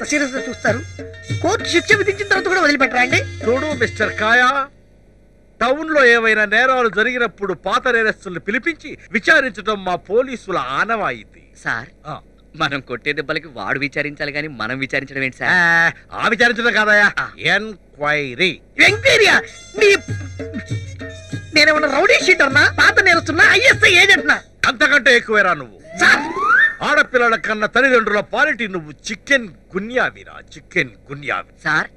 Serious గా చూస్తారు? Court శిక్ష విధించిన తర్వాత కూడా వదిలిపెట్టరా అండి? చూడు మిస్టర్ కాయా, టౌన్ లో ఏవైనా నేరాలు జరిగినప్పుడు పాత నేరస్తుల్ని పిలిపించి విచారించడం మా పోలీసుల ఆనవాయితీ. సార్ మనం కొట్టే దెబ్బలకి వాడు విచారించాలి కానీ మనం విచారించడం ఏంటి సార్? ఆ విచారించడం కాదయా, ఎంక్వైరీ. ఎంక్వైరీయా? నేనేమన్నా రౌడీ షీటర్నా, పాత నేరస్తున్నా, ఐఎస్ఐ ఏజెంట్నా? అంతకంటే ఎక్కువేరా నువ్వు. ఆడపిల్లల కన్నా తల్లిదండ్రుల పాలిటీ నువ్వు చికెన్ గున్యావిరా, చికెన్ గున్యావి. సార్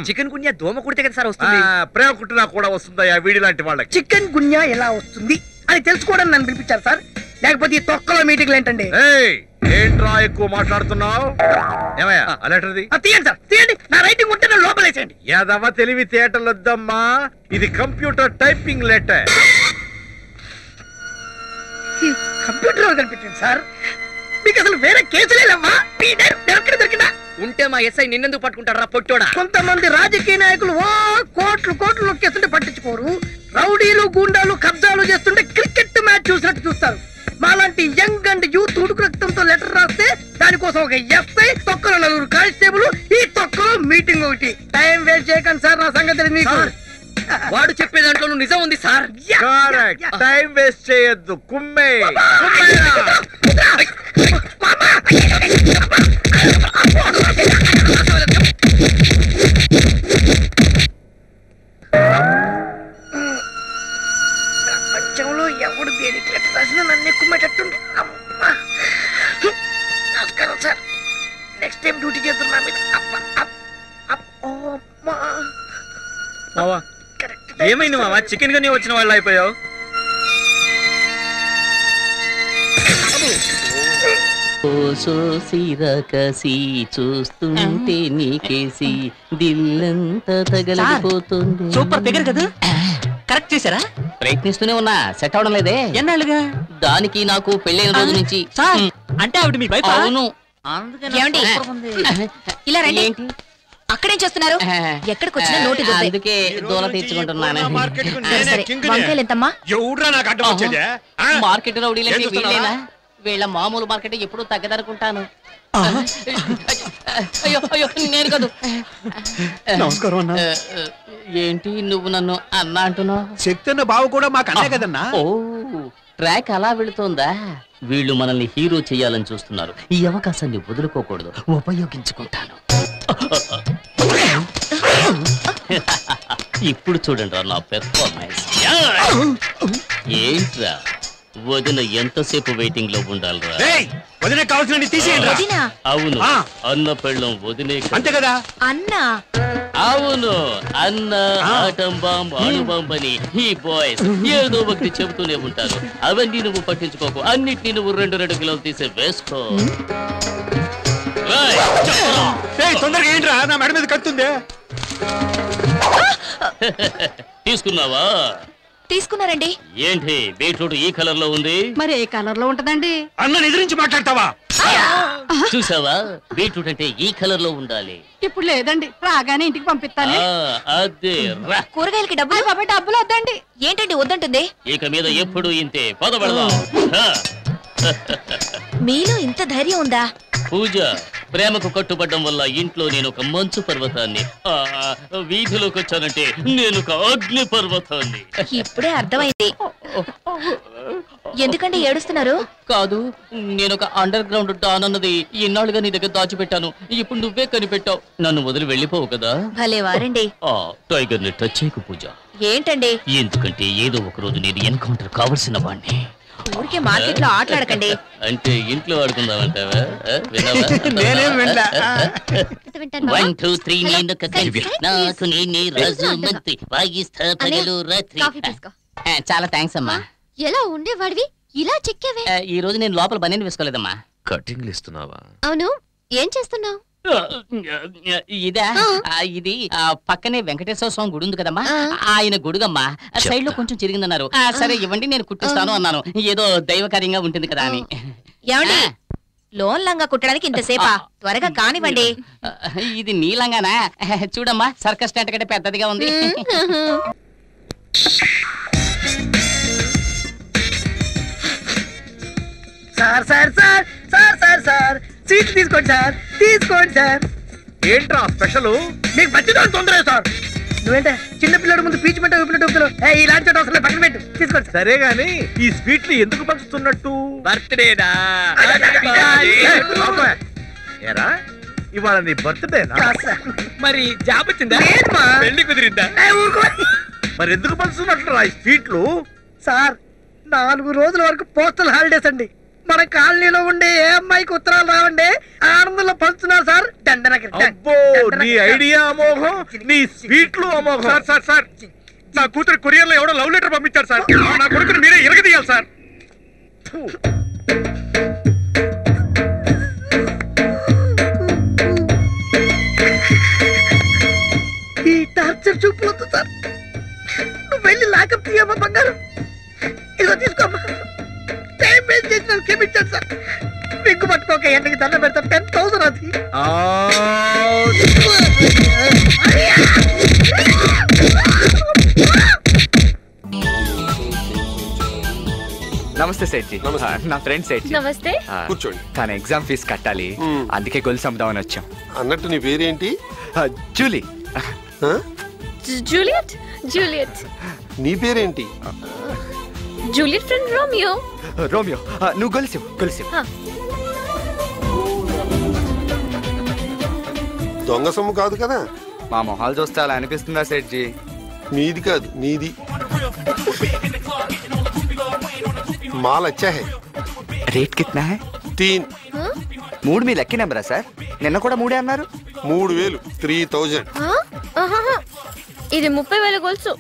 చికెన్ గున్యా దోమ కుడితే కదా సార్ వస్తుంది? ప్రేమ కుట్టినా కూడా వస్తుందయ్యా వీడి లాంటి వాళ్ళకి. చికెన్ గున్యా ఎలా వస్తుంది అని తెలుసుకోవడానికి నన్ను పిలిపించారు సార్, లేకపోతే ఈ తొక్కలో మీటింగ్లు ఏంటండి? ఏంట్రా ఎక్కువ మాట్లాడుతున్నావు? ఏమయ్యా ఆ లెటర్ది తీయండి సార్, తీయండి. నా రైటింగ్ ఉంటే నన్ను లోపలేసేయండి. యాదవ తెలివి థియేటర్లు వద్దమ్మా, ఇది కంప్యూటర్ టైపింగ్ లెటర్. కంప్యూటర్ కనిపించండి సార్, మీకు అసలు వేరే కేసులే లేవా? దొరికినా ఉంటే మా ఎస్ఐ నిన్నెందుకు పట్టుకుంటారా పొట్టోడా? కొంతమంది రాజకీయ నాయకులు కోట్లు నొక్కేస్తుంటే పట్టించుకోరు, రౌడీలు గూండాలు కబ్జాలు చేస్తుంటే క్రికెట్ మ్యాచ్ చూసినట్టు చూస్తారు. మాలాంటి యంగ్ అండ్ యూత్ ఉడుకు రక్తంతో లెటర్ రాస్తే దానికోసం ఒక ఎస్ఐ, తొక్కలో 4 కానిస్టేబుల్, ఈ తొక్కలో మీటింగ్ ఒకటి. టైం వేస్ట్ చేయకండి సార్, నా సంగతి మీకు. వాడు చెప్పే దాంట్లో నిజం ఉంది సార్. టైం వేస్ట్ చేయొద్దు, కుమ్మే. ప్రపంచంలో ఎవడు దేనికి లెటర్ రాసినా నన్ను ఎక్కుమేటట్టుండి. నమస్కారం సార్, నెక్స్ట్ టైం డ్యూటీ చేస్తున్నా మీద. ఏమైంది మావా, చికెన్ గానే వచ్చిన వాళ్ళు అయిపోయావు? చూస్తుంటే నీకేసి దిల్లంతా తగలపోతుంది. సూపర్ ఫిగర్ కదా, కరెక్ట్ చేశారా? ప్రయత్నిస్తూనే ఉన్నా, సెట్ అవడం లేదే. ఎన్నాళ్ళుగా? దానికి నాకు పెళ్ళైన రోజు నుంచి. అంటే ఆవిడ మీ వైఫ్? అవును. ఇలా రండి. ఏంటి అక్కడేం చేస్తున్నారు? ఎక్కడికి వచ్చినా నోటి దొబ్బే. అందుకే దూల తీర్చుకుంటున్నాను. వంకాయలు ఎంతమ్మా? మార్కెట్ రౌడీలంటే వీళ్ళేనా? వీళ్ళ మామూలు మార్కెట్ ఎప్పుడు తగ్గదనుకుంటాను. అయ్యో అయ్యో నేను కాదు. నమస్కారం అన్న. ఏంటి నువ్వు నన్ను అన్నా అంటున్నావు? శక్తి అన్న బావ కూడా మాకు అన్నే కదన్నా. ఓ ట్రాక్ అలా వెళుతోందా? వీళ్ళు మనల్ని హీరో చేయాలని చూస్తున్నారు. ఈ అవకాశాన్ని వదులుకోకూడదు, ఉపయోగించుకుంటాను. ఇప్పుడు చూడండి నా పెర్ఫార్మెన్స్. ఏంట్రా వదిన ఎంతసేపు వెయిటింగ్ లో ఉండాలరా? వదిన కావాల్సిన తీసేయండి. అవును, అన్న పెళ్ళం వదినే అంతే కదా. అన్నా అవును, అన్న ఆటం బాంబ్ అణుబాంబ్ అని ఈ బాయ్స్ ఏదో ఒకటి చెబుతూనే ఉంటారు. అవన్నీ నువ్వు పట్టించుకోకు, అన్నిటినీ నువ్వు 2 కిలోలు తీసే వేసుకో. తొందరగా ఏంట్రా, నా మెడ మీద కత్తుంది. తీసుకున్నావా? తీసుకున్నారండి. ఏంటి బీట్రూట్ ఈ కలర్ లో ఉంది? మరి ఏ కలర్ లో ఉంటదండి? అన్న ఎదిరించి మాట్లాడతావా? చూసావా, బీట్రూట్ అంటే ఈ కలర్ లో ఉండాలి. ఇప్పుడు లేదండి, రాగానే ఇంటికి పంపిస్తాను. అదే కూరగాయలకి డబ్బులు డబ్బులు వద్దండి. ఏంటండి వద్దంటుంది? ఇక మీద ఎప్పుడు ఇంతే, పదబడదాం. మీలో ఇంత ధైర్యం ఉందా? పూజ, ప్రేమకు కట్టుబడ్డం వల్ల ఇంట్లో నేను ఒక మంచు పర్వతాన్ని, వీధిలోకి వచ్చానంటే నేను ఒక అగ్ని పర్వతాన్ని. ఇప్పుడే అర్థమైంది. ఎందుకండి ఏడుస్తున్నారు? కాదు, నేను ఒక అండర్ గ్రౌండ్ డాన్ అన్నది ఇన్నాళ్ళుగా నీ దగ్గర దాచిపెట్టాను. ఇప్పుడు నువ్వే కనిపెట్టావు. నన్ను వదిలి వెళ్ళిపోవు కదా. భలే వారండి. టైగర్ ని టచ్ చేయకు పూజ. ఏంటండి? ఎందుకంటే ఏదో ఒక రోజు నేను ఎన్కౌంటర్ కావలసిన వాడిని. ఊరికే మార్కెట్ లో ఆటలాడకండి. అంటే ఇంట్లో ఆడుకుందామంటావా? 1 2 3 నేను నాకు నేనే రాజు మంత్రి, వాయిస్తా పగలు రాత్రి. చాలా థ్యాంక్స్ అమ్మా. ఎలా ఉండేవాడివి ఇలా చెక్కేవే? ఈ రోజు నేను లోపల బనీని వేసుకోలేదమ్మా. కటింగ్లు ఇస్తున్నావా? అవును, ఏం చేస్తున్నావు? ఇదా? ఇది పక్కనే వెంకటేశ్వర స్వామి గుడి ఉంది కదమ్మా, ఆయన గుడుగమ్మా. సైడ్ లో కొంచెం చిరిగిందన్నారు. సరే ఇవ్వండి, నేను కుట్టిస్తాను అన్నాను. ఏదో దైవకార్యంగా ఉంటుంది కదా అని. ఏమండి, లోన్ లంగా కుట్టడానికి ఇంతసేపా? త్వరగా కానివ్వండి. ఇది నీలంగానా? చూడమ్మా, సర్కస్ టెంట్ కంటే పెద్దదిగా ఉంది. Sir sir sir sir sir sir seat తీసుకోండి సార్, తీసుకోండి సార్. ఏంట్రా స్పెషల్? మీకు పచ్చిదాని తొందర సార్. నువ్వేంటే చిన్న పిల్లడు ముందు పీచు పెట్ట ఇలాంటి చోట అసలు పక్కన పెట్టు తీసుకోండి. సరే గాని ఈ స్వీట్ ని ఎందుకు పంచుతున్నట్టు? బర్త్డేనా? ఏరా ఇవాళ నీ బర్త్డేనా? మరి జాబ్ వచ్చిందా? పెళ్లి కుదిరిందా? మరి ఎందుకు పంచుతున్నట్లు ఈ స్వీట్లు? సార్ 4 రోజుల వరకు పోస్టల్ హాలిడేస్ అండి. మన కాలనీలో ఉండే ఏ అమ్మాయికి ఉత్తరాలు రావండి, ఆనందంలో పంచుతున్నా సార్. అబ్బో నీ ఐడియా అమోఘం, నీ స్వీట్లు అమోఘం. సార్ సార్ సార్ నా కూతురు కొరియర్ లో ఎవడో లవ్ లెటర్ పంపించారు సార్. నా కొడుకుని మీరే ఇరగదీయాలి సార్. ఈ టార్చర్ చూపులొద్దు సార్. నువ్వు వెళ్ళి లాకప్ తీయమ్మా బంగారం. ఇదిగో తీసుకోమ్మా. టైం వేస్ట్ చేసి నన్ను క్షమించాను సార్. విగ్గు పట్టుకోక ఎండకి దండ పెడతా 10,000 అది. నమస్తే సేట్జీ. నా ఫ్రెండ్ సేట్జీ. నమస్తే. కూర్చోండి. తన ఎగ్జామ్ ఫీజు కట్టాలి, అందుకే గొలుసు అమ్ముదామని వచ్చాం. అన్నట్టు నీ పేరేంటి? జూలీ. జూలియట్. జూలియట్. నీ పేరేంటి? Juliet friend Romeo. రోమియో. నువ్వు గొలుసు గొలుసు. దొంగ సొమ్ము కాదు కదా? మా మొహాలు చూస్తే అలా అనిపిస్తుందా సేట్జీ? మీది కాదు నీది. మాల్ అచ్చా హై. రేట్ కిतना है? 3. 3 మీ లక్కీ నెంబరా సార్? నిన్న కూడా 3 అన్నారు. 3,000 3,000. ఇది 30,000 గొలుసు.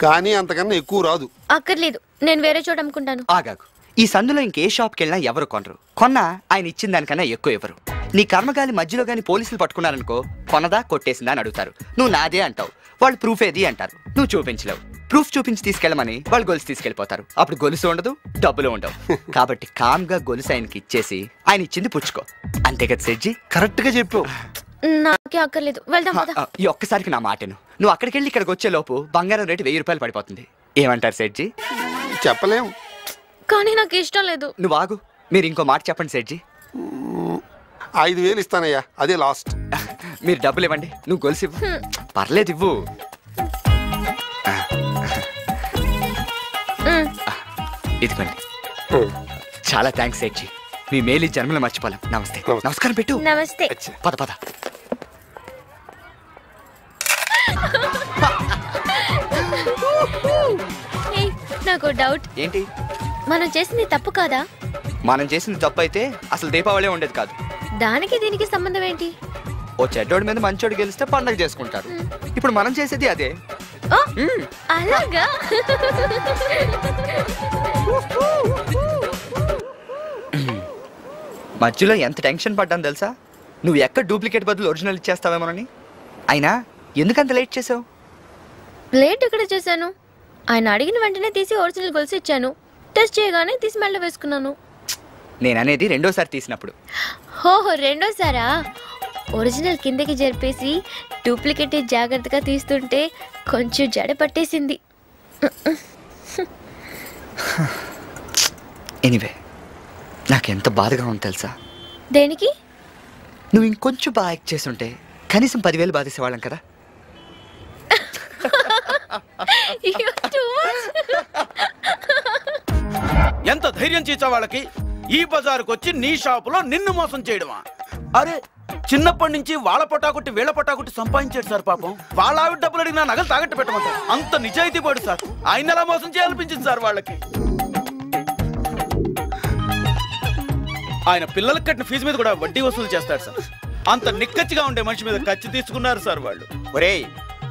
కానీ అంతకన్నా ఎక్కువ రాదు. అక్కర్లేదు, నేను వేరే చోట అమ్ముకుంటాను. ఆగాగు. ఈ సందులో ఇంకే షాప్కి వెళ్ళినా ఎవరు కొనరు. కొన్నా ఆయన ఇచ్చిన దానికన్నా ఎక్కువ ఇవ్వరు. నీ కర్మగాలి మధ్యలో గాని పోలీసులు పట్టుకున్నారనుకో, కొనదా కొట్టేసిందా అని అడుగుతారు. నువ్వు నాదే అంటావు, వాళ్ళు ప్రూఫ్ ఏది అంటారు. నువ్వు చూపించలేవు. ప్రూఫ్ చూపించి తీసుకెళ్ళమని వాళ్ళు గొలుసు తీసుకెళ్లిపోతారు. అప్పుడు గొలుసు ఉండదు, డబ్బులు ఉండవు. కాబట్టి కామ్ గా గొలుసు ఆయనకి ఇచ్చేసి ఆయన ఇచ్చింది పుచ్చుకో. అంతే కదా సెడ్జీ? కరెక్ట్ గా చెప్పావు. నాకే అక్కర్లేదు, వెళ్దాం పద. ఈ ఒక్కసారికి నా మాటను. నువ్వు అక్కడికి వెళ్ళి ఇక్కడికి వచ్చే లోపు బంగారం రేటు 1000 రూపాయలు పడిపోతుంది. ఏమంటారు సెడ్జీ? చెప్పలేం, కానీ నాకు ఇష్టం లేదు. నువ్వు ఆగు. మీరు ఇంకో మాట చెప్పండి సెడ్జీ. 5,000 ఇస్తానయ్యా, అదే లాస్ట్. మీరు డబ్బులు ఇవ్వండి, నువ్వు గొలుసు ఇవ్వు. పర్లేదు ఇవ్వు. ఇదిగోండి. చాలా థ్యాంక్స్ సెడ్జీ. మీ మేలు జన్మలో మర్చిపోలేం. నమస్తే. నమస్కారం పెట్టు. నమస్తే. పద పద. నాకు డౌట్. ఏంటి? మనం చేసింది తప్పు కాదా? మనం చేసింది తప్పు అయితే అసలు దీపావళి ఉండేది కాదు. దానికి దీనికి సంబంధం ఏంటి? ఓ చెడ్డోడి మీద మంచోడు గెలిస్తే పండగ చేసుకుంటారు. ఇప్పుడు మనం చేసేది అదే. అలాగా? మధ్యలో ఎంత టెన్షన్ పడ్డాను తెలుసా? నువ్వు ఎక్కడ డూప్లికేట్ బదులు ఒరిజినల్ ఇచ్చేస్తావేమోనని. అయినా ఎందుకంత లేట్ చేసావు? లేట్ ఎక్కడ చేశాను? ఆయన అడిగిన వెంటనే తీసి ఒరిజినల్ గొలుసు ఇచ్చాను. టెస్ట్ చేయగానే తీసి మెళ్ళ వేసుకున్నాను. నేననేది రెండోసారి తీసినప్పుడు. ఓహో, రెండోసారా? ఒరిజినల్ కిందకి జరిపేసి డూప్లికేట్ జాగ్రత్తగా తీస్తుంటే కొంచెం జడ పట్టేసింది. ఎనీవే, నాకెంత బాధగా ఉంది తెలుసా? దేనికి? నువ్వు ఇంకొంచెం బాగా యాక్ట్ చేస్తుంటే కనీసం 10,000 బాధేసేవాళ్ళం కదా. ఎంత ధైర్యం చేసా వాళ్ళకి ఈ బజారుకు వచ్చి నీ షాపులో నిన్ను మోసం చేయడమా? అరే, చిన్నప్పటి నుంచి వాళ్ళ పొట్టాకుట్టి వీళ్ళ పొట్టాకుట్టి సంపాదించాడు సార్. పాపం వాళ్ళ ఆవిడ డబ్బులు అడిగినా నగలు తాగట్టు పెట్టమంటారు. అంత నిజాయితీ పడు సార్. ఆయన ఎలా మోసం చేయాలనిపించింది సార్ వాళ్ళకి. ఆయన పిల్లలకు కట్టిన ఫీజు మీద కూడా వడ్డీ వసూలు చేస్తాడు సార్. అంత నిక్కచ్చిగా ఉండే మనిషి మీద ఖర్చు తీసుకున్నారు సార్ వాళ్ళు. ఒరేయ్,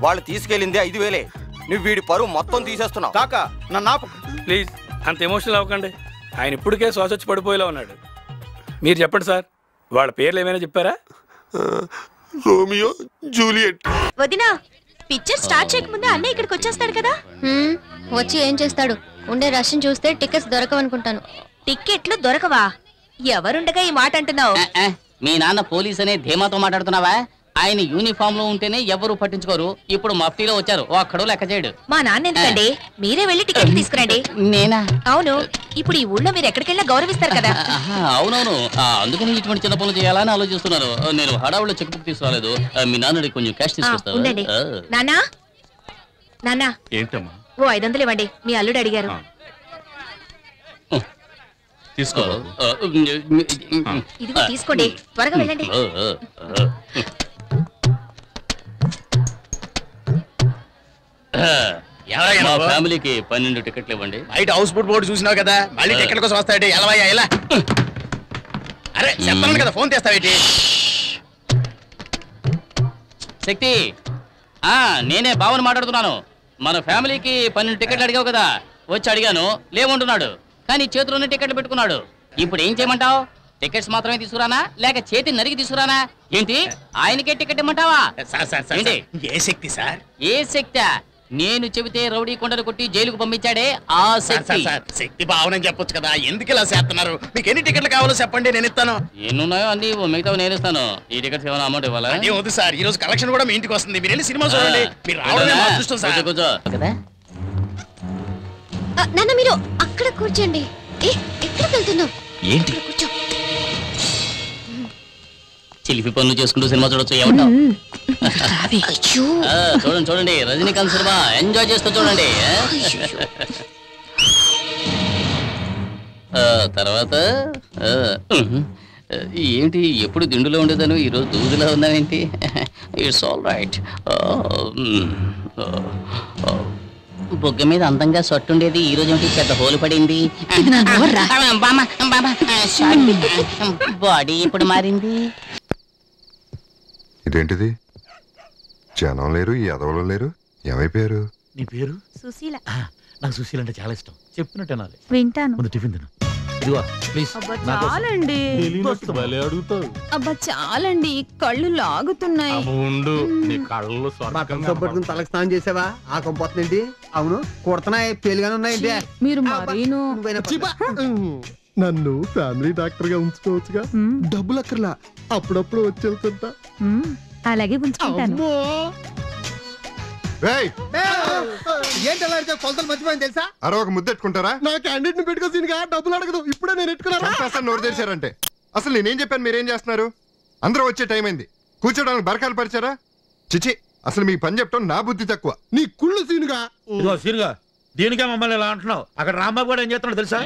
వాళ్ళు తీసుకెళ్ళింది 5,000. నువ్వు వీడి పరువు మొత్తం తీసేస్తున్నావు. కాకా నన్ను ప్లీజ్ అంత ఎమోషనల్ అవ్వకండి. ఆయన ఇప్పటికే శ్వాస వచ్చి పడిపోయేలా ఉన్నాడు. మీరు చెప్పండి సార్, వాళ్ళ పేర్లు ఏమైనా చెప్పారా? Romeo Juliet. వదినా, పిక్చర్ స్టార్ట్ చేయకముందే అన్నయ్య ఇక్కడికి వచ్చేస్తాడు కదా. వచ్చి ఏం చేస్తాడు? ఉండే రష్ని చూస్తే టికెట్స్ దొరకవనుకుంటాను. టికెట్లు దొరకవా? ఎవరుండగా ఈ మాట అంటున్నావు? మీ నాన్న పోలీస్ అనే ధీమాతో మాట్లాడుతున్నావా? ఆయన యూనిఫామ్ లో ఉంటేనే ఎవరు పట్టించుకోరు. ఇప్పుడు మఫ్టీలో వచ్చారు, ఒక్కడో లెక్క చేయడు. మా నాన్న ఎందుకండి? మీరే వెళ్ళి టికెట్ తీసుకురండి. నేనా? అవును. ఇప్పుడు ఈ ఊళ్ళో మీరు ఎక్కడికెళ్ళా గౌరవిస్తారు కదా. అవునవును, అందుకని ఇటువంటి చిన్న పనులు చేయాలని ఆలోచిస్తున్నాను. నేను హడావులో చెక్ బుక్ తీసుకురాలేదు. మీ నాన్నడి కొంచెం క్యాష్ ఉండండి. నానా నానా ఏంటమ్మా? ఓ 500 ఇవ్వండి, మీ అల్లుడు అడిగారు. తీసుకో. ఇదిగో తీసుకోండి, త్వరగా వెళ్ళండి. మా ఫ్యామిలీకి 12 టికెట్లు ఇవ్వండి. బయట హౌస్ బోట్ బోర్డు చూసినావు కదా, మళ్ళీ టికెట్ల కోసం వస్తాయంటే ఎలవయ్యా ఎలా? అరే చెప్తాను కదా, ఫోన్ చేస్తావేంటి? శక్తి, నేనే బావని మాట్లాడుతున్నాను. మన ఫ్యామిలీకి 12 టికెట్లు అడిగావు కదా, వచ్చి అడిగాను, లేవంటున్నాడు. కానీ చేతిలోనే టికెట్లు పెట్టుకున్నాడు. ఇప్పుడు ఏం చేయమంటావు? టికెట్స్ మాత్రమే తీసుకురానా, లేక చేతి నరికి తీసుకురానా? ఏంటి, ఆయనకే టికెట్ ఇమ్మంటావా? ఏ శక్తి సార్? ఏ శక్తి? నేను చెబితే రౌడీ కొండలు కొట్టి జైలుకు పంపించాడే ఆ శక్తి. శక్తి భావనని చెప్పొచ్చు కదా, ఎందుకు ఇలా చేస్తున్నారు? మీకు ఎన్ని టికెట్లు కావాలో చెప్పండి, నేను ఇస్తాను. ఎన్నున్నాయో అన్ని మిగతా నేను ఇస్తాను. ఈ టికెట్స్ ఏమైనా అమౌంట్ ఇవ్వాలా? వద్దు సార్, ఈ రోజు కలెక్షన్ కూడా మీ ఇంటికి వస్తుంది. మీరు వెళ్ళి సినిమా చూడండి. మీరు రావడమే మా అదృష్టం సార్. కూర్చో కదా. నాన్న మీరు అక్కడ కూర్చోండి. ఎక్కడికి వెళ్తున్నావు? ఏంటి కూర్చో. చిలిపి పనులు చేసుకుంటూ సినిమా చూడొచ్చు. ఏమంటావు? చూడండి చూడండి, రజనీకాంత్ సినిమా ఎంజాయ్ చేస్తూ చూడండి. తర్వాత ఏంటి, ఎప్పుడు దిండులో ఉండేదాను, ఈరోజు దూదులో ఉన్నావేంటి? It's all right. బొగ్గ మీద అందంగా సొట్టుండేది, ఈ రోజు ఏంటి పెద్ద హోలు పడింది. బాడీ ఇప్పుడు మారింది. ఇదేంటిది? జనం లేరు, ఈ ఎదవలు లేరు, ఏమైపోయారు? నీ పేరు? సుశీల. నాకు సుశీల అంటే చాలా ఇష్టం. చెప్పినట్టు వినాలి. వింటాను. ముందు టిఫిన్ తిను. ఇదిగో ప్లీజ్. చాలండి. అడుగుతావు. అబ్బా చాలండి, కళ్ళు లాగుతున్నాయి. ఉండు, నీ కళ్ళు పట్టుకుని తలకు స్నానం చేసావా? ఆ కొంపోతుందేంటి? అవును, కుడుతున్నాయి, పేలుగానే ఉన్నాయంటే. మీరు మరీను. నన్ను ఫ్యామిలీ డాక్టర్ గా ఉంచుకోవచ్చుగా, డబ్బులు అక్కర్లా, అప్పుడప్పుడు వచ్చి వెళ్తుంటా. అలాగే ఉంచుకుంటాను. ఏంటి అలా అడితే కొలతలు మర్చిపోయింది తెలుసా? అరే ఒక ముద్దెట్టుకుంటారా? నా క్యాండిడేట్ ని పెట్టుకోసీనిగా డబ్బులు అడగదు, ఇప్పుడే నేను ఎట్టుకున్నాను. నోరు తెరిచారంటే అసలు నేనేం చెప్పాను, మీరేం చేస్తున్నారు? అందరూ వచ్చే టైం అయింది, కూర్చోడానికి బరకాలు పరిచారా? చిచి, అసలు మీ పని చెప్పడం నా బుద్ధి తక్కువ. నీ కుళ్ళు సీనుగా. సీనుగా దీనికే మమ్మల్ని ఇలా అంటున్నావు? అక్కడ రాంబాబు కూడా ఏం చేస్తున్నాడు తెలుసా?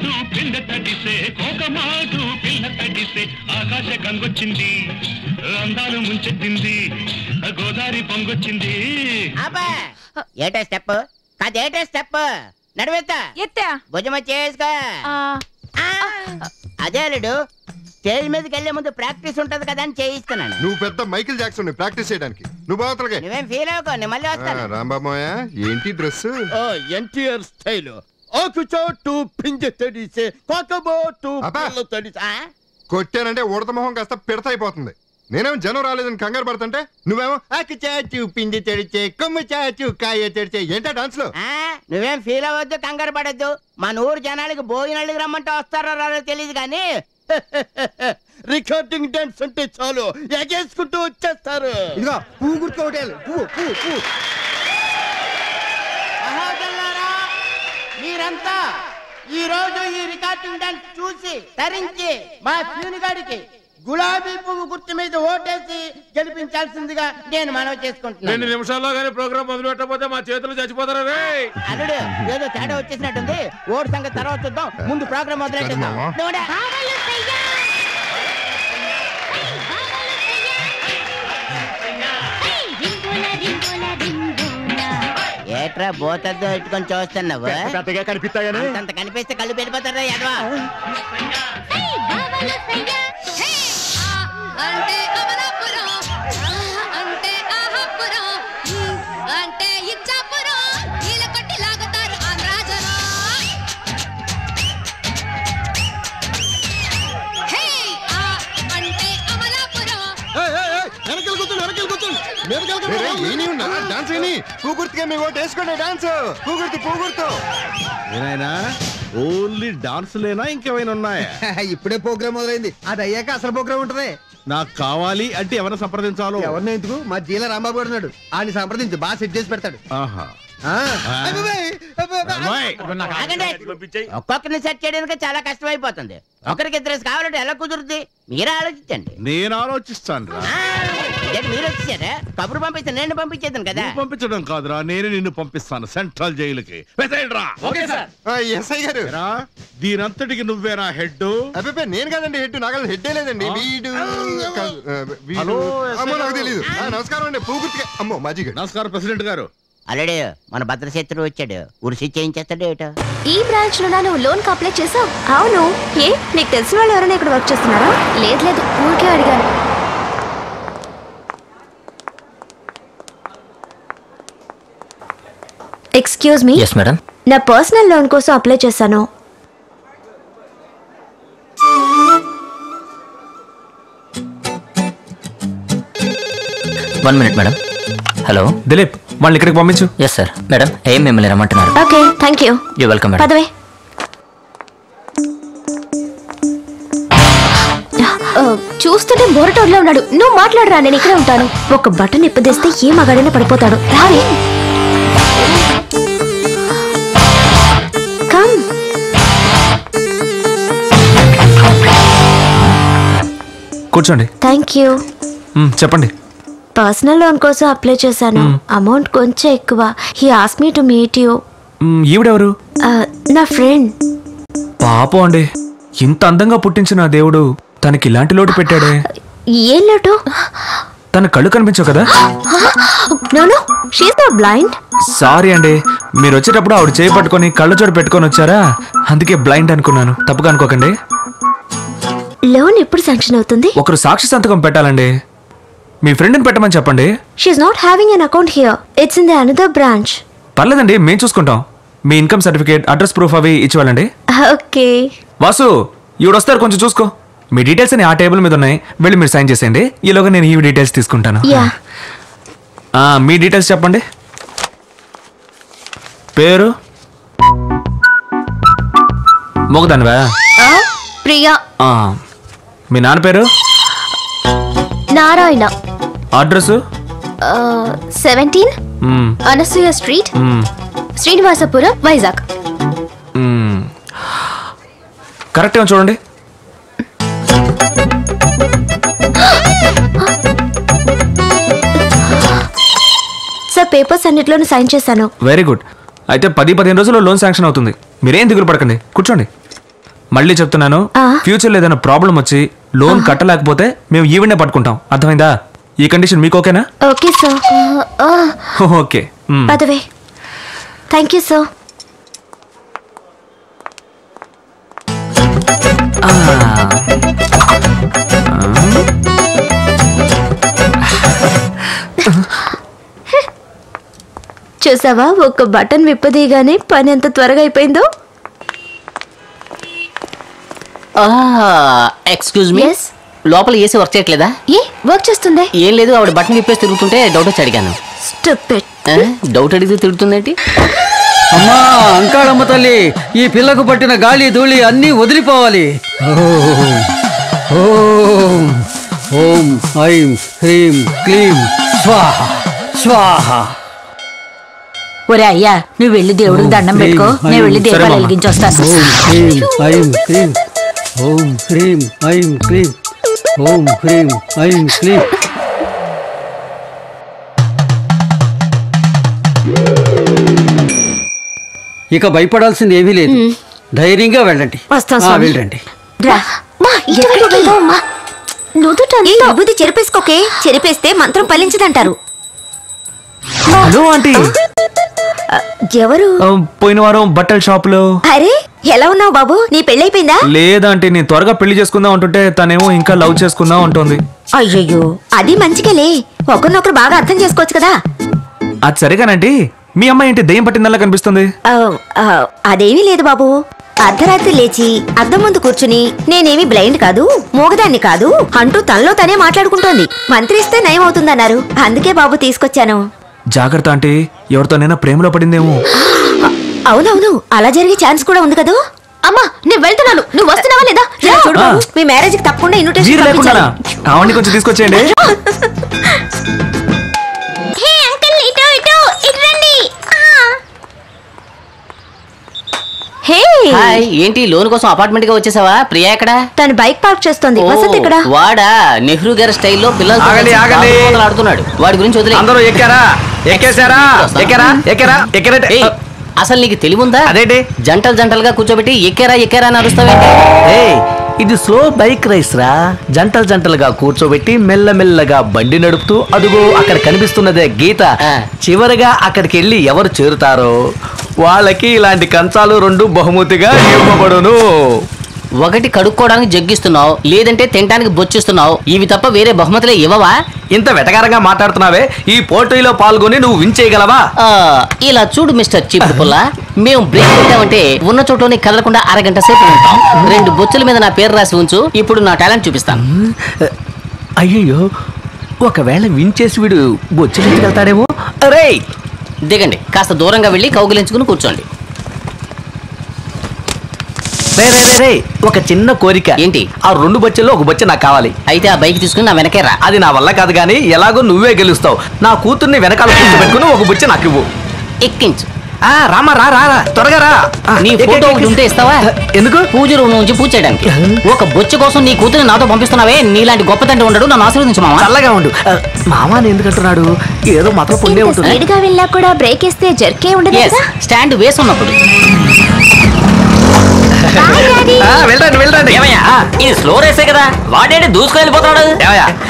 ఆకాశ గంగొచ్చింది, అందాలు ముంచెత్తింది, గోదావరి పొంగొచ్చింది. ఏటే స్టెప్ కాదేటే స్టెప్ నడువెత్తా ఎత్తా భుజమ చేసుకో. అదే లేడు, స్టేజ్ మీదకి వెళ్లే ముందు ప్రాక్టీస్ ఉంటది కదా అని చేయిస్తున్నాను. నువ్వు పెద్ద మైకిల్ జాక్సన్ ప్రాక్టీస్ చేయడానికి. నువ్వు బావతలకే. నువ్వేం ఫీల్ అవ్వకో, నేను మళ్ళీ వస్తాను. రాంబాబోయ ఏంటి డ్రెస్? ఎన్టీఆర్ స్టైల్. కొట్టానంటే ఉడత మొహం కాస్త పిడత అయిపోతుంది. నేనేమో జనం రాలేదని కంగారు పడుతుంటే నువ్వేమో ఆకు చాచు పిండి తెడిచే కొమ్ము చాచు కాయ తెడిచే ఏంటా డాన్స్ లో? నువ్వేం ఫీల్ అవ్వద్దు, కంగారు పడద్దు. మన ఊరు జనాలకి భోజనాలకి రమ్మంటే వస్తారో రారో తెలియదు కానీ రికార్డింగ్ డాన్స్ అంటే చాలు ఎగేసుకుంటూ వచ్చేస్తారు. ఇదిగో పువ్వు గుర్తుకోవటాలు, పువ్వు. మహాజనులారా, మీరంతా ఈ రోజు ఈ రికార్డింగ్ డాన్స్ చూసి తరించి మా ప్యూనిగాడికి గులాబీ పువ్వు గుర్తు మీద ఓటేసి గెలిపించాల్సిందిగా నేను మనవి చేసుకుంటున్నాను. 2 నిమిషాల్లో కానీ ప్రోగ్రామ్ మొదలు పెట్టకపోతే మా చేతులు చచ్చిపోతారా? అల్లుడు ఏదో తేడా వచ్చేసినట్టుంది, ఓటు సంగతి తర్వాత చూద్దాం, ముందు ప్రోగ్రామ్ మొదలెట్టిద్దాం. ఏట్రా బోతద్దు ఇట్టుకొని చూస్తున్నావు? కనిపిస్తాయని అంత కనిపిస్తే కళ్ళు పెళ్ళిపోతారా యదవా? అంటే అమలాపురం, అంటే ఆహాపురం, అంటే ఇచ్చాపురం, నీళ్ళ కొట్టి లాగుతారు ఆంధ్రాజనం. హే అంటే అమలాపురం. డాన్స్ ఏని పూగుర్తిగా మీ ఓటు వేసుకోండి. డాన్స్ పూగుర్తు. ఏనాయనా ఓన్లీ డాన్స్ లేనా ఇంకేమైనా ఉన్నాయా? ఇప్పుడే ప్రోగ్రామ్ మొదలైంది, అది అయ్యాక అసలు ప్రోగ్రామ్ ఉంటది. నాకు కావాలి అంటే ఎవరిని సంప్రదించాలో? ఎవరిని ఎందుకు, మా జీల రాంబాబు ఉన్నాడు, ఆయన సంప్రదించు, బాగా సెట్ చేసి పెడతాడు. ఆహా. ఒక్కొక్కరిని సెట్ చేయడానికి చాలా కష్టం అయిపోతుంది. ఒకరికి ఇద్దరు కావాలంటే ఎలా కుదురుద్ది? మీరే ఆలోచించండి. నేను ఆలోచిస్తాను రా. మీరు వచ్చారా? కబురు పంపిస్తే నేను పంపించేద్దాను కదా. పంపించడం కాదురా, నేను నిన్ను పంపిస్తాను సెంట్రల్ జైలుకి. ఎస్ఐ గారు దీనంతటికి నువ్వేనా హెడ్? అబ్బే నేను కదండి హెడ్, నాకు హెడ్ లేదండి. వీడు అమ్మో నాకు తెలీదు. నమస్కారం అండి. పూగుర్తిగా అమ్మో మాజీ గారు. నమస్కారం ప్రెసిడెంట్ గారు. అలడే మన భద్రశత్రు వచ్చాడు. ఉరిసి చేయించేస్తాడు ఏటో. ఈ బ్రాంచ్ లో నువ్వు లోన్ కి అప్లై చేసావు? అవును. ఏ నీకు తెలిసిన వాళ్ళు ఎవరైనా ఇక్కడ వర్క్ చేస్తున్నారా? లేదు లేదు, ఊరికే అడిగాను. Excuse me. Yes madam. నా పర్సనల్ లోన్ కోసం అప్లై చేశాను. One minute madam. Hello Dilip, వాళ్ళని ఇక్కడికి పంపించు. Yes sir. మేడం ఏం మిమ్మల్ని రమ్మంటున్నారు. Okay, thank you. You welcome madam. పదవే. చూస్తుంటే బోరటోడ్లో ఉన్నాడు. నువ్వు మాట్లాడరా, నేను ఇక్కడే ఉంటాను. ఒక బటన్ ఇప్పదేస్తే ఏ మగాడైనా పడిపోతాడు. రావే. కమ్. కూర్చోండి. Thank you. చెప్పండి. పర్సనల్ లోన్ కోసం అప్లై చేశాను. అమౌంట్ కొంచెం ఎక్కువ. He ask me to meet you. ఈవిడెవరు? నా ఫ్రెండ్. పాపం అండి, ఇంత అందంగా పుట్టించిన దేవుడు తనకి ఇలాంటి లోటు పెట్టాడే. ఏం లోటు? తన కళ్ళు కనిపించవు కదా? No no, she is not blind. Sorry అండి, మీరు వచ్చేటప్పుడు ఆవిడ చేయి పట్టుకొని కళ్ళజోడు పెట్టుకొని వచ్చారా, అందుకే బ్లైండ్ అనుకున్నాను. తప్పుగా అనుకోకండి. లోన్ ఎప్పుడు శాంక్షన్ అవుతుంది? ఒకరు సాక్షి సంతకం పెట్టాలండి. మీ ఫ్రెండ్ని పెట్టమని చెప్పండి. She is not having an account here. It's in the another branch. పర్లేదండి, మేము చూసుకుంటాం. మీ ఇన్కమ్ సర్టిఫికేట్, అడ్రస్ ప్రూఫ్ అవి ఇచ్చివ్వాలండి. ఓకే. వాసు, ఈవిడ వస్తారు, కొంచెం చూసుకో. మీ డీటెయిల్స్ అని ఆ టేబుల్ మీద ఉన్నాయి, వెళ్ళి మీరు సైన్ చేసేయండి. ఈలోగా నేను ఈ డీటెయిల్స్ తీసుకుంటాను. మీ డీటెయిల్స్ చెప్పండి. పేరు? మొగదానివా? ప్రియా. మీ నాన్న పేరు? Narayana. Address? 17 Anasuya street, Srinivasapuram, Vizag. Correct ఏమో చూడండి. సార్, పేపర్స్ అన్నిట్లోనూ సైన్ చేశాను. Very good. అయితే 10-15 రోజుల్లో లోన్ శాంక్షన్ అవుతుంది. మీరేం దిగులు పడకండి, కూర్చోండి. మళ్ళీ చెప్తున్నాను, ఫ్యూచర్లో ఏదైనా ప్రాబ్లం వచ్చి లోన్ కట్టలేకపోతే మేము ఈవెంట్నే పట్టుకుంటాం. అర్థమైందా? ఈ కండిషన్ మీకు ఓకేనా? Okay sir. ఓకే, పదవే. Thank you sir. చూసావా, ఒక్క బటన్ విప్పదీగానే పని ఎంత త్వరగా అయిపోయిందో. ఎక్స్క్యూజ్ మీ, లోపల ఏసీ వర్క్ చేయట్లేదా? ఏ వర్క్ చేస్తుంది? ఏం లేదు, ఆవిడ బటన్ విప్పేసి తిరుగుతుంటే డౌట్ వచ్చి అడిగాను. డౌట్ అడిగితే తిరుగుతుందేంటి? అమ్మా అంకాళమ్మ తల్లి, ఈ పిల్లకు పట్టిన గాలి ధూళి అన్నీ వదిలిపోవాలి. ఓం ఓం ఐం హ్రీం క్లీం స్వాహ స్వాహ. ఒరే అయ్యా, నువ్వు వెళ్ళి దేవుడికి దండం పెట్టుకో, నేను వెళ్ళి దీపాలు వెలిగించి వస్తాను. ఐం క్లీం, ఓం హ్రీం ఐం క్లీం, ఓం హ్రీం ఐం క్లీం. ఇక భయపడాల్సింది ఏమీ లేదు, ధైర్యంగా వెళ్ళండి. వెళ్ళండి. విభూతి చెరిపేసుకోకే, చెరిపేస్తే మంత్రం ఫలించదంటారు. Hello aunty. ఎవరు? పోయిన వారం బట్టల షాప్ లో. అరే, ఎలా ఉన్నావు బాబు? నీ పెళ్ళైపోయిందా? లేదంటే నేను త్వరగా పెళ్లి చేసుకుందాం అంటుంటే తనేమో ఇంకా లవ్ చేసుకుందాం అంటుంది. అయ్యయ్యో, అది మంచిగాలే, ఒకరినొకరు బాగా అర్థం చేసుకోవచ్చు కదా. అది సరిగానండి. మీ అమ్మాయి ఏంటి దెయ్యం పట్టిందల్లా కనిపిస్తుంది? అదేమీ లేదు బాబు. అర్ధరాత్రి లేచి అద్దం ముందు కూర్చుని నేనేమి బ్లైండ్ కాదు, మూగదాన్ని కాదు అంటూ తనలో తనే మాట్లాడుకుంటోంది. మంత్రిస్తే నయం అవుతుందన్నారు, అందుకే బాబు తీసుకొచ్చాను. జాగ్రత్త ఆంటీ, ఎవరితోనైనా ప్రేమలో పడిందేమో. అవునవును, అలా జరిగే ఛాన్స్ కూడా ఉంది కదా. అమ్మా, నేను వెళ్తున్నాను, నువ్వు వస్తున్నావా లేదా? చూడు బాబు, మీ మ్యారేజ్ కి తప్పకుండా ఇన్విటేషన్ పంపించాలి. ఆవిడ్ని కొంచెం తీసుకొచ్చేయండి. హే హాయ్ ఏంటి లోన్ కోసం అపార్ట్మెంట్ గా వచ్చేసావా? ప్రియా ఎక్కడ? తను బైక్ పార్క్ చేస్తుంది. వసంత్ ఇక్కడ. వాడా నెహ్రూ గారి స్టైల్లో పిల్లలతో ఆడుతున్నాడు. వాడి గురించి వదిలే. అందరూ ఎక్కారా? ఎక్కేశారా? ఎక్కారా? ఎక్కారా? ఎక్కారంటే అసలు నీకు తెలివుందా? అదేంటి జంటలు జంటలుగా కూర్చోబెట్టి ఎక్కారా ఎక్కారా అని అరుస్తావేంటి? ఇది స్లో బైక్ రైస్ రా. జంటలు జంటలుగా కూర్చోబెట్టి మెల్లమెల్లగా బండి నడుపుతూ అదుగో అక్కడ కనిపిస్తున్నదే గీత. చివరిగా అక్కడికి వెళ్ళి ఎవరు చేరుతారో వాళ్ళకి ఇలాంటి కంచాలు 2 బహుమతిగా ఇవ్వబడును. ఒకటి కడుక్కోవడానికి జగ్గిస్తున్నావు, లేదంటే తినడానికి బొచ్చిస్తున్నావు. ఇవి తప్ప వేరే బహుమతులే ఇవ్వవా? ఇంత వెటకారంగా మాట్లాడుతున్నావే, ఈ పోటీలో పాల్గొని నువ్వు విన్ చేయగలవా? ఇలా చూడు మిస్టర్ చీప్ పుల్ల, మేము బ్రేక్ పెట్టామంటే ఉన్న చోటలోనే కదలకుండా అరగంట సేపు ఉంటాం. 2 బొచ్చుల మీద నా పేరు రాసి ఉంచు, ఇప్పుడు నా టాలెంట్ చూపిస్తాను. అయ్యో, ఒకవేళ విన్ చేసి వీడు బొచ్చుకెళ్తాడేమో. అరే దిగండి, కాస్త దూరంగా వెళ్ళి కౌగిలించుకుని కూర్చోండి. రే ఒక చిన్న కోరిక. ఏంటి? ఆ 2 బొచ్చెల్లో ఒక బొచ్చ నాకు కావాలి. అయితే ఆ బైక్ తీసుకుని నా వెనకే రా. అది నా వల్ల కాదు గానీ ఎలాగో నువ్వే గెలుస్తావు. నా కూతుర్ని వెనకాల కూర్చోబెట్టుకుని ఒక బొచ్చ నాకు ఇవ్వు. ఎక్కించు. రామా రా త్వరగా రా. నీ ఫోటో ఒకటి ఉంటే ఇస్తావా? ఎందుకు? పూజ రూమ్ నుంచి పూజ చేయడానికి. ఒక బొచ్చ కోసం నీ కూతురు నాతో పంపిస్తున్నావే, నీలాంటి గొప్ప తండ్రి ఉండడు. నన్ను ఆశీర్వదించు మామ. చల్లగా ఉండు. మామాని ఎందుకంటున్నాడు? ఏదో మాత్రం పుణ్యం ఉంటుంది. స్పీడ్గా వెళ్ళా కూడా బ్రేక్ ఇస్తే జర్కే ఉండదు కదా. స్టాండ్ వేసి ఉన్నప్పుడు. వెళ్ళండి. ఇది స్లో రేసే కదా, వాడేంటి దూసుకు వెళ్ళిపోతాడు.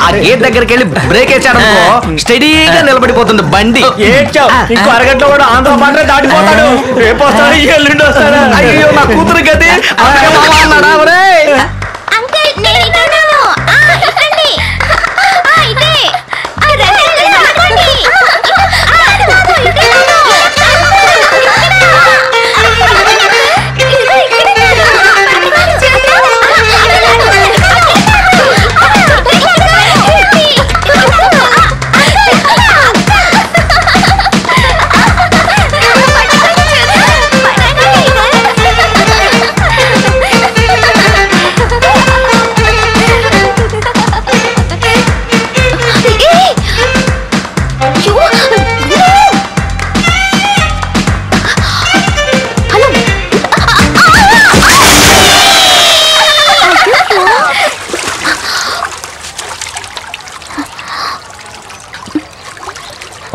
ఆ గేట్ దగ్గరికి వెళ్ళి బ్రేక్ వేసాడు స్టడీగా నిలబడిపోతుంది బండి. ఇంకో అరగంట కూడా ఆంధ్ర బార్డర్ దాటిపోతాడు. రేపు వస్తాడు, ఎల్లుండి వస్తాడు. అయ్యో నా కూతురు గది అన్నాడా?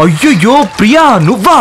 అయ్యో ప్రియా, నువ్వా?